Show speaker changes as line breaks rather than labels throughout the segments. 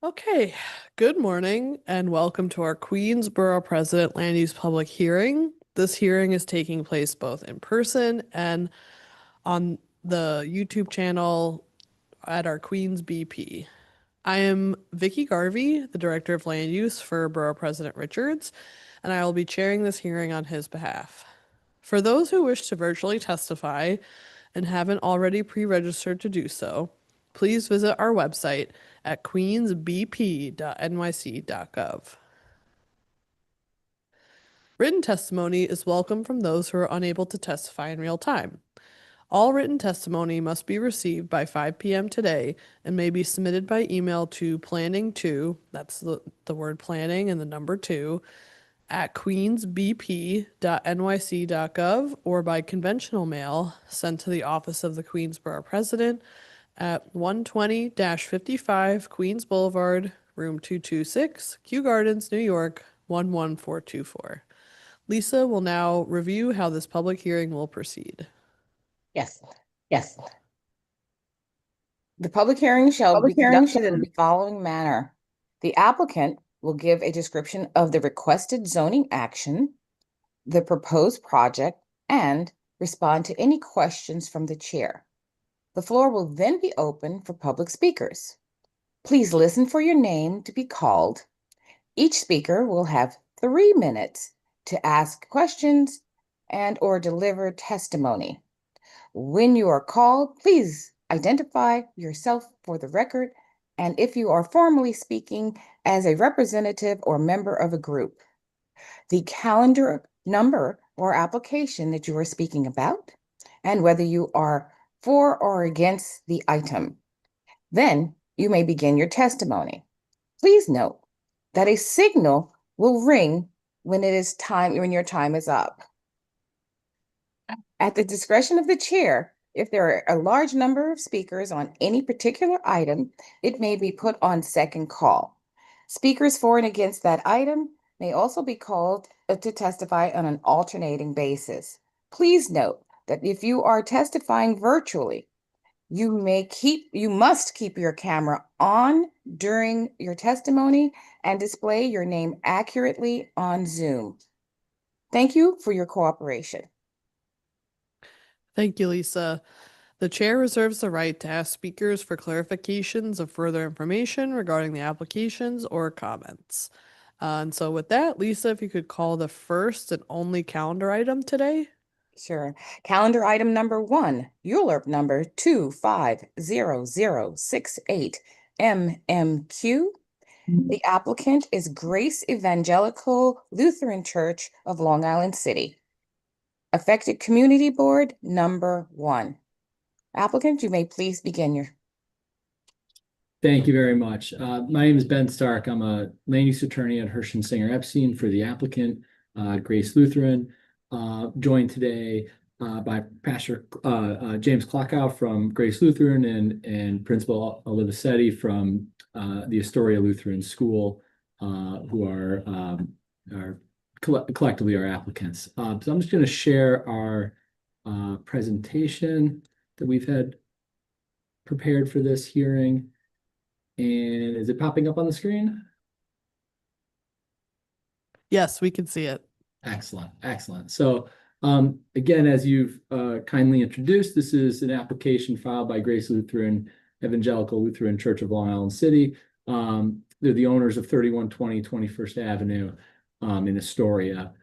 Okay, good morning and welcome to our Queens Borough President Land Use Public Hearing. This hearing is taking place both in person and on the YouTube channel at our Queens BP. I am Vicky Garvey, the Director of Land Use for Borough President Richards, and I will be chairing this hearing on his behalf. For those who wish to virtually testify and haven't already pre-registered to do so, please visit our website at queensbp.nyc.gov. Written testimony is welcome from those who are unable to testify in real time. All written testimony must be received by 5 p.m. today and may be submitted by email to planning2, that's the word planning and the number 2, at queensbp.nyc.gov or by conventional mail sent to the office of the Queensborough President at 120-55 Queens Boulevard, room 226, Kew Gardens, New York, 11424. Lisa will now review how this public hearing will proceed.
Yes, yes. The public hearing shall be conducted in the following manner. The applicant will give a description of the requested zoning action, the proposed project, and respond to any questions from the chair. The floor will then be open for public speakers. Please listen for your name to be called. Each speaker will have 3 minutes to ask questions and/or deliver testimony. When you are called, please identify yourself for the record, and if you are formally speaking as a representative or member of a group, the calendar number or application that you are speaking about, and whether you are for or against the item. Then you may begin your testimony. Please note that a signal will ring when your time is up. At the discretion of the chair, if there are a large number of speakers on any particular item, it may be put on second call. Speakers for and against that item may also be called to testify on an alternating basis. Please note that if you are testifying virtually, you must keep your camera on during your testimony and display your name accurately on Zoom. Thank you for your cooperation.
Thank you, Lisa. The chair reserves the right to ask speakers for clarifications of further information regarding the applications or comments. And so with that, Lisa, if you could call the first and only calendar item today.
Sure. Calendar item number 1, ULURP number 250068 MMQ. The applicant is Grace Evangelical Lutheran Church of Long Island City. Affected Community Board number 1. Applicant, you may please begin your.
Thank you very much. My name is Ben Stark. I'm a land use attorney at Hirsch and Singer Epstein for the applicant, Grace Lutheran. Joined today by Pastor James Klockow from Grace Lutheran and Principal Olivisetti from the Astoria Lutheran School, who are collectively our applicants. So I'm just going to share our presentation that we've had prepared for this hearing. And is it popping up on the screen?
Yes, we can see it.
Excellent, excellent. So again, as you've kindly introduced, this is an application filed by Grace Lutheran Evangelical Lutheran Church of Long Island City. They're the owners of 3120 21st Avenue in Astoria.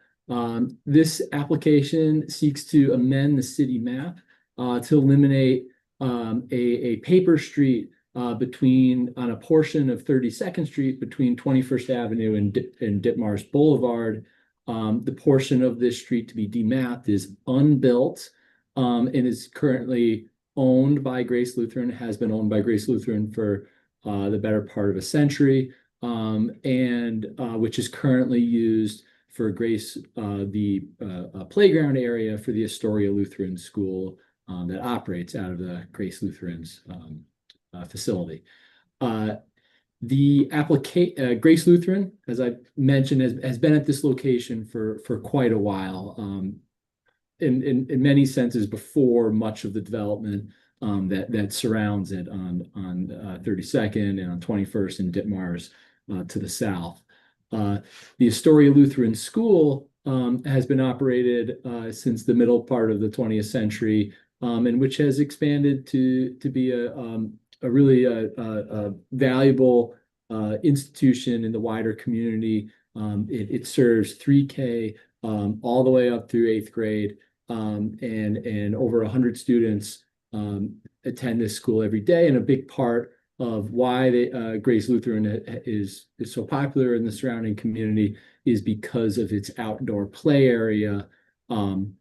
This application seeks to amend the city map to eliminate a paper street on a portion of 32nd Street between 21st Avenue and Ditmars Boulevard. The portion of this street to be demapped is unbuilt and is currently owned by Grace Lutheran, has been owned by Grace Lutheran for the better part of a century, and which is currently used for Grace, the playground area for the Astoria Lutheran School that operates out of the Grace Lutheran's facility. The Grace Lutheran, as I mentioned, has been at this location for quite a while, in many senses before much of the development that surrounds it on 32nd and on 21st and Ditmars to the south. The Astoria Lutheran School has been operated since the middle part of the 20th century, and which has expanded to be a really valuable institution in the wider community. It serves 3K all the way up through 8th grade, and over 100 students attend this school every day. And a big part of why Grace Lutheran is so popular in the surrounding community is because of its outdoor play area,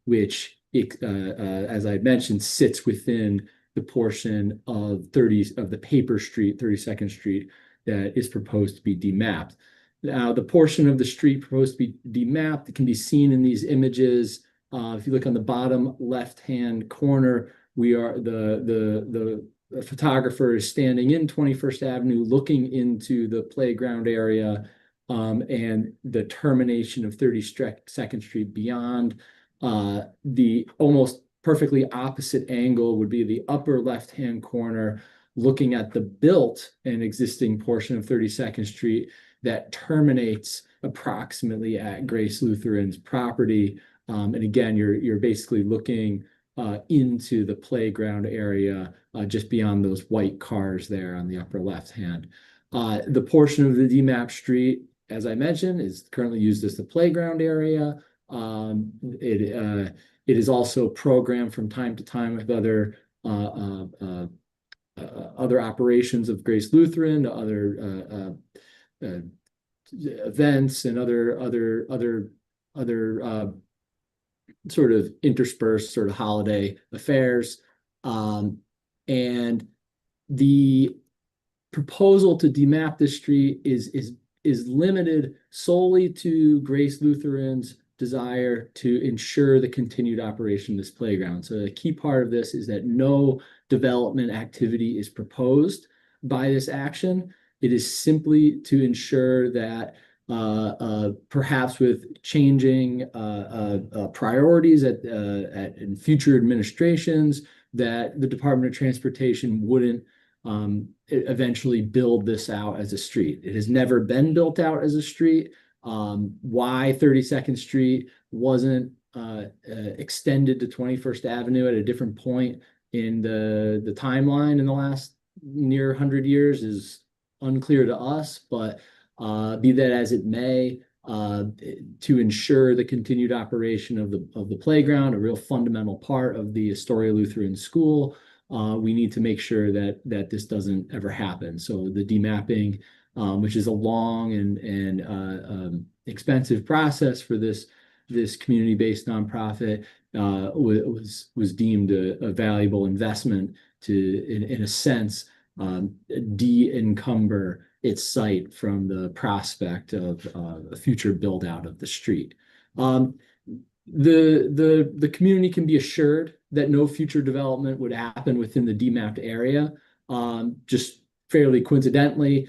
which, as I mentioned, sits within the portion of the paper street, 32nd Street, that is proposed to be demapped. Now, the portion of the street proposed to be demapped, it can be seen in these images. If you look on the bottom left-hand corner, the photographer is standing in 21st Avenue looking into the playground area, and the termination of 32nd Street beyond. The almost perfectly opposite angle would be the upper left-hand corner, looking at the built and existing portion of 32nd Street that terminates approximately at Grace Lutheran's property. And again, you're basically looking into the playground area just beyond those white cars there on the upper left hand. The portion of the DMAP street, as I mentioned, is currently used as the playground area. It is also programmed from time to time with other operations of Grace Lutheran, other events, and other sort of interspersed sort of holiday affairs. And the proposal to demap this street is limited solely to Grace Lutheran's desire to ensure the continued operation of this playground. So a key part of this is that no development activity is proposed by this action. It is simply to ensure that perhaps with changing priorities in future administrations, that the Department of Transportation wouldn't eventually build this out as a street. It has never been built out as a street. Why 32nd Street wasn't extended to 21st Avenue at a different point in the timeline in the last near 100 years is unclear to us, but be that as it may, to ensure the continued operation of the playground, a real fundamental part of the Astoria Lutheran School, we need to make sure that this doesn't ever happen. So the demapping, which is a long and expensive process for this community-based nonprofit, was deemed a valuable investment to, in a sense, de-encumber its site from the prospect of a future build out of the street. The community can be assured that no future development would happen within the demapped area. Just fairly coincidentally,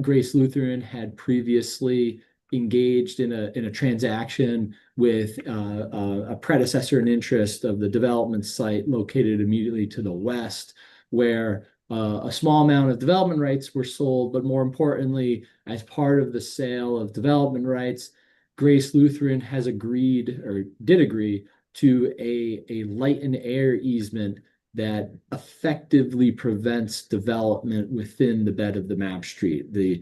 Grace Lutheran had previously engaged in a transaction with a predecessor in interest of the development site located immediately to the west, where a small amount of development rights were sold, but more importantly, as part of the sale of development rights, Grace Lutheran has agreed, or did agree, to a light and air easement that effectively prevents development within the bed of the map street. The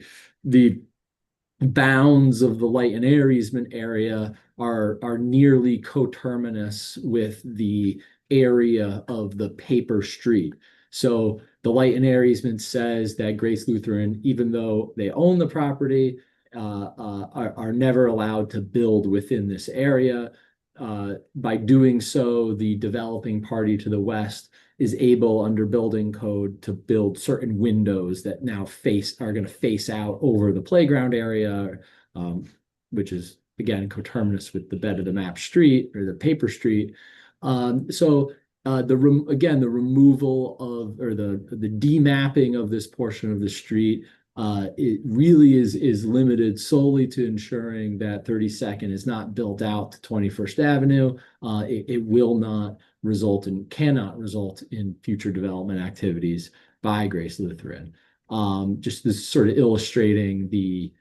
bounds of the light and air easement area are nearly coterminous with the area of the paper street. So the light and air easement says that Grace Lutheran, even though they own the property, are never allowed to build within this area. By doing so, the developing party to the west is able, under building code, to build certain windows that now are going to face out over the playground area, which is again coterminous with the bed of the map street or the paper street. The removal of, or the demapping of this portion of the street it really is limited solely to ensuring that 32nd is not built out to 21st Avenue. It will not result and cannot result in future development activities by Grace Lutheran. Just this sort of illustrating the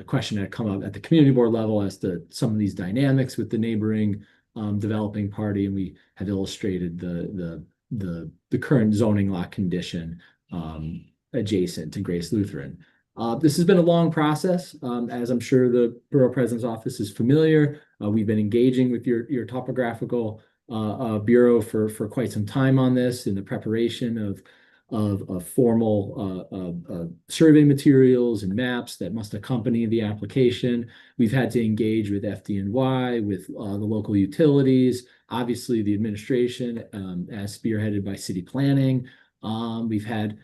question that had come up at the community board level as to some of these dynamics with the neighboring developing party, and we have illustrated the current zoning law condition adjacent to Grace Lutheran. This has been a long process, as I'm sure the Borough President's office is familiar. We've been engaging with your topographical bureau for quite some time on this in the preparation of formal survey materials and maps that must accompany the application. We've had to engage with FDNY, with the local utilities, obviously the administration, as spearheaded by city planning. We've had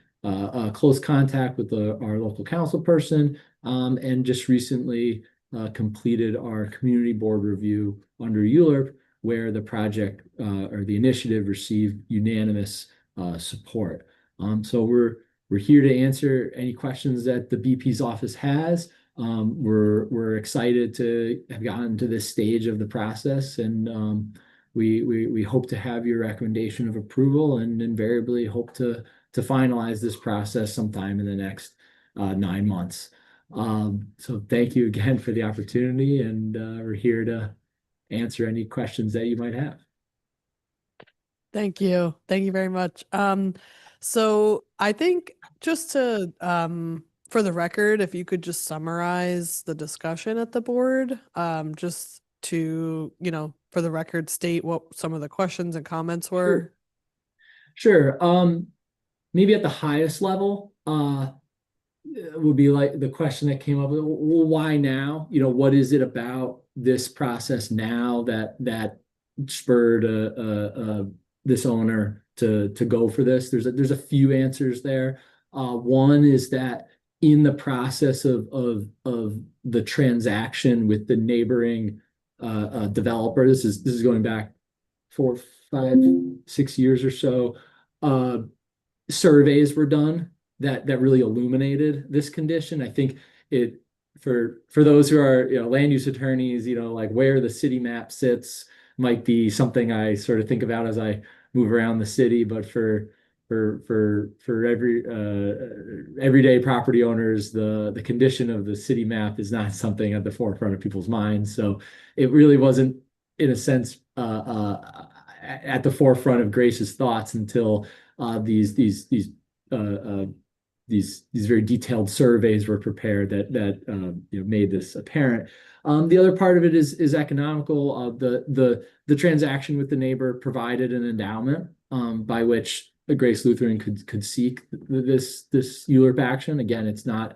close contact with our local council person, and just recently completed our community board review under ULURP, where the project or the initiative received unanimous support. So we're here to answer any questions that the BP's office has. We're excited to have gotten to this stage of the process, and we hope to have your recommendation of approval, and invariably hope to finalize this process sometime in the next 9 months. So thank you again for the opportunity, and we're here to answer any questions that you might have.
Thank you. Thank you very much. So I think just to, for the record, if you could just summarize the discussion at the board, just to, for the record, state what some of the questions and comments were.
Sure. Maybe at the highest level, would be like the question that came up, well, why now? What is it about this process now that spurred this owner to go for this? There's a few answers there. One is that in the process of the transaction with the neighboring developer, this is going back 4, 5, 6 years or so, surveys were done that really illuminated this condition. I think it for those who are land use attorneys, like where the city map sits might be something I sort of think about as I move around the city, but for everyday property owners, the condition of the city map is not something at the forefront of people's minds. So it really wasn't, in a sense, at the forefront of Grace's thoughts until these very detailed surveys were prepared that made this apparent. The other part of it is economical. The transaction with the neighbor provided an endowment by which the Grace Lutheran could seek this ULURP action. Again, it's not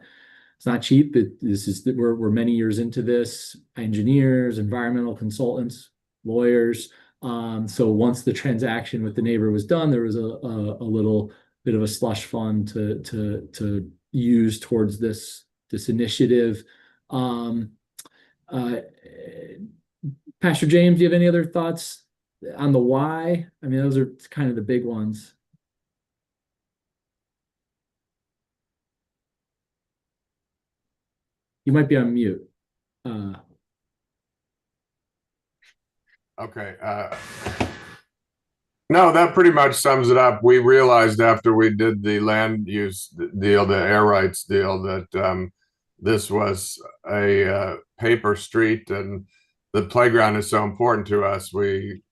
cheap. We're many years into this. Engineers, environmental consultants, lawyers. So once the transaction with the neighbor was done, there was a little bit of a slush fund to use towards this initiative. Pastor James, do you have any other thoughts on the why? I mean, those are kind of the big ones. You might be on mute.
Okay. No, that pretty much sums it up. We realized after we did the land use deal, the air rights deal, that this was a paper street, and the playground is so important to us. We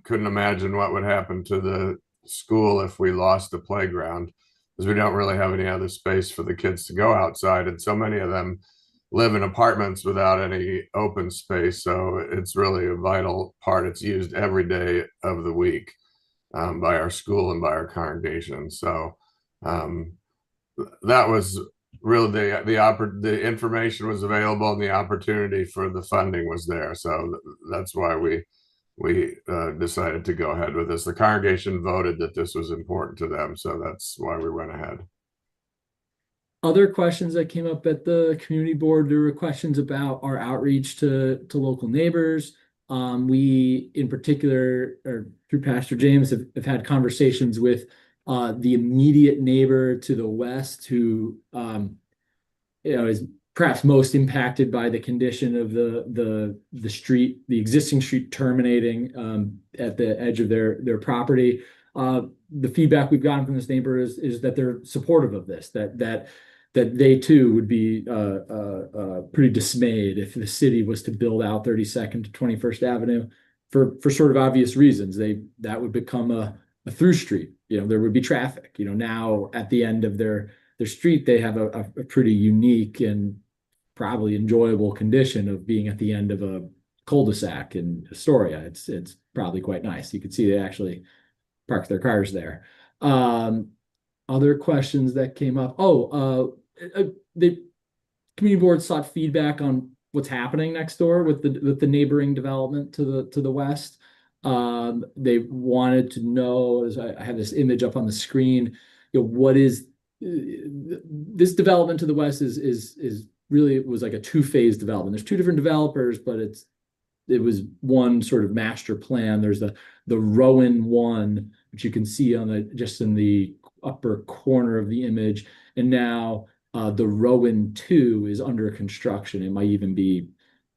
couldn't imagine what would happen to the school if we lost the playground, because we don't really have any other space for the kids to go outside, and so many of them live in apartments without any open space. So it's really a vital part. It's used every day of the week by our school and by our congregation. So that was really the information was available, and the opportunity for the funding was there. So that's why we decided to go ahead with this. The congregation voted that this was important to them, so that's why we went ahead.
Other questions that came up at the community board, there were questions about our outreach to local neighbors. We, in particular, or through Pastor James, have had conversations with The immediate neighbor to the west, who is perhaps most impacted by the condition of the street, the existing street terminating at the edge of their property. The feedback we've gotten from this neighbor is that they're supportive of this, that they too would be pretty dismayed if the city was to build out 32nd to 21st Avenue for sort of obvious reasons. That would become a through street. There would be traffic. Now at the end of their street, they have a pretty unique and probably enjoyable condition of being at the end of a cul-de-sac in Astoria. It's probably quite nice. You can see they actually park their cars there. Other questions that came up. The community board sought feedback on what's happening next door with the neighboring development to the west. They wanted to know, as I have this image up on the screen, what is this development to the west is really, it was like a two-phase development. There's two different developers, but it was one sort of master plan. There's the Rowan one, which you can see just in the upper corner of the image, and now the Rowan 2 is under construction. It might even be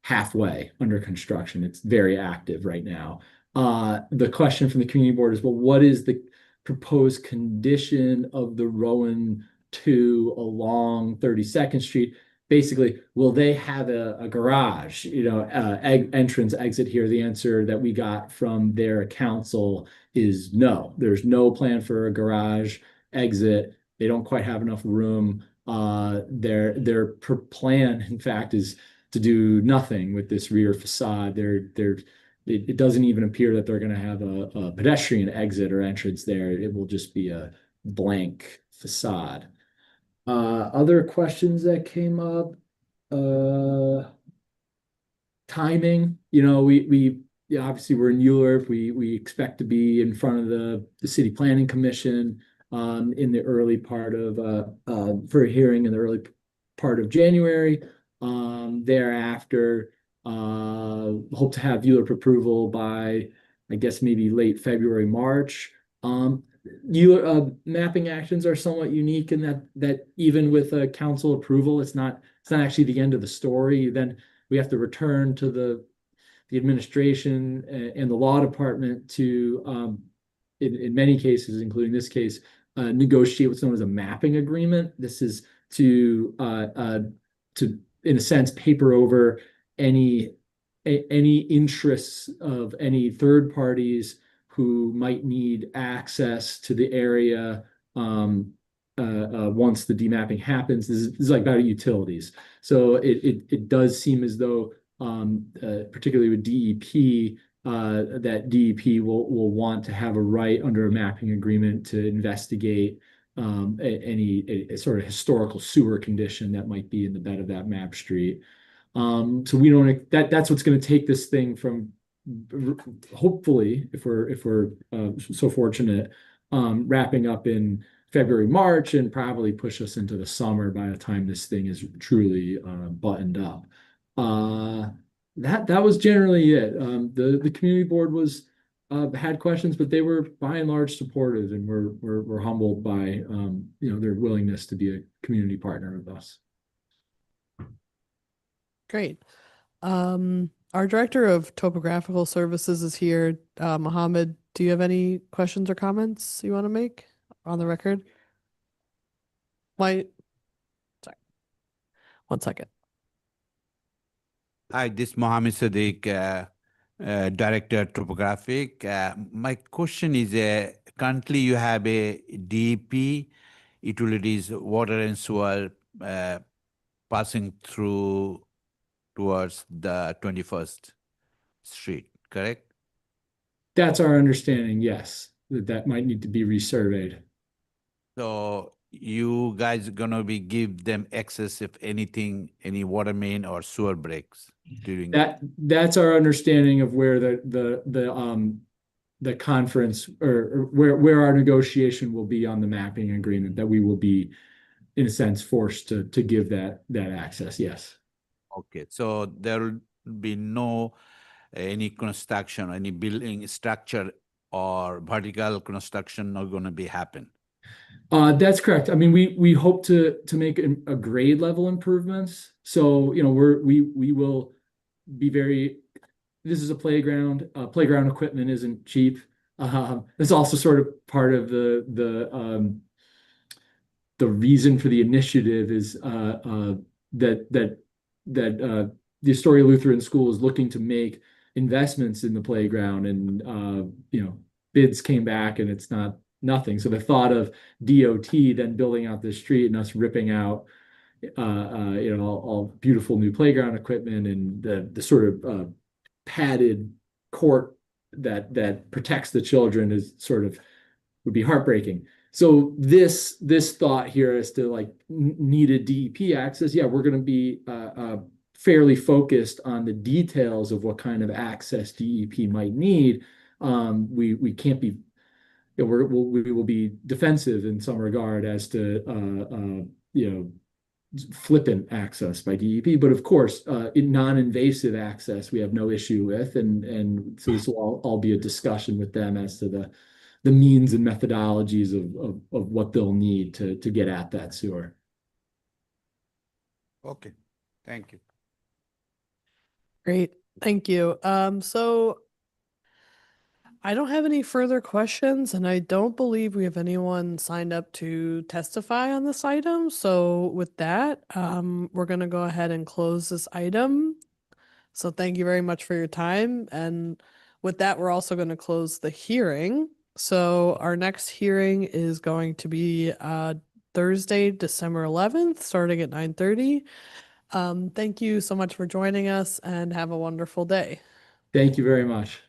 halfway under construction. It's very active right now. The question from the community board is, well, what is the proposed condition of the Rowan 2 along 32nd Street? Basically, will they have a garage, entrance, exit here? The answer that we got from their council is no. There's no plan for a garage exit. They don't quite have enough room. Their plan, in fact, is to do nothing with this rear facade. It doesn't even appear that they're going to have a pedestrian exit or entrance there. It will just be a blank facade. Other questions that came up, timing. We obviously we're in Europe. We expect to be in front of the City Planning Commission in the early part of for a hearing in the early part of January. Thereafter, hope to have ULURP approval by, I guess, maybe late February, March. Mapping actions are somewhat unique in that even with a council approval, it's not actually the end of the story. Then we have to return to the administration and the law department to, in many cases, including this case, negotiate what's known as a mapping agreement. This is to in a sense paper over any interests of any third parties who might need access to the area once the demapping happens. This is like about utilities. So it does seem as though, particularly with DEP, that DEP will want to have a right under a mapping agreement to investigate any sort of historical sewer condition that might be in the bed of that map street. So we don't. That's what's going to take this thing from, hopefully, if we're so fortunate, wrapping up in February, March, and probably push us into the summer by the time this thing is truly buttoned up. That was generally it. The community board had questions, but they were by and large supportive, and we're humbled by their willingness to be a community partner with us.
Great. Our director of topographical services is here. Mohammed, do you have any questions or comments you want to make on the record? Sorry. 1 second.
Hi, this is Mohammed Sadiq, Director Topographic. My question is, currently you have a DEP, utilities, water and sewer passing through towards the 21st Street, correct?
That's our understanding, yes, that might need to be resurveyed.
So you guys are gonna be give them access if anything, any water main or sewer breaks during
that's our understanding of where the conference or where our negotiation will be on the mapping agreement, that we will be in a sense forced to give that access. Yes.
Okay, so there will be no any construction, any building structure or vertical construction not going to be happen.
That's correct. I mean, we hope to make a grade level improvements. So, you know, we will be very. This is a playground. Playground equipment isn't cheap. It's also sort of part of the reason for the initiative is that the Astoria Lutheran School is looking to make investments in the playground, and you know, bids came back and it's not nothing. So the thought of DOT then building out this street and us ripping out you know, all beautiful new playground equipment and the sort of padded court that protects the children is sort of would be heartbreaking. So this thought here as to like needed DEP access, yeah, we're going to be fairly focused on the details of what kind of access DEP might need. We can't be, you know, we will be defensive in some regard as to you know, flippant access by DEP, but of course, in non-invasive access, we have no issue with, and so this will all be a discussion with them as to the means and methodologies of what they'll need to get at that sewer.
Okay, thank you.
Great. Thank you. So I don't have any further questions, and I don't believe we have anyone signed up to testify on this item. So with that, we're going to go ahead and close this item. So thank you very much for your time. And with that, we're also going to close the hearing. So our next hearing is going to be Thursday, December 11th, starting at 9:30. Thank you so much for joining us and have a wonderful day.
Thank you very much.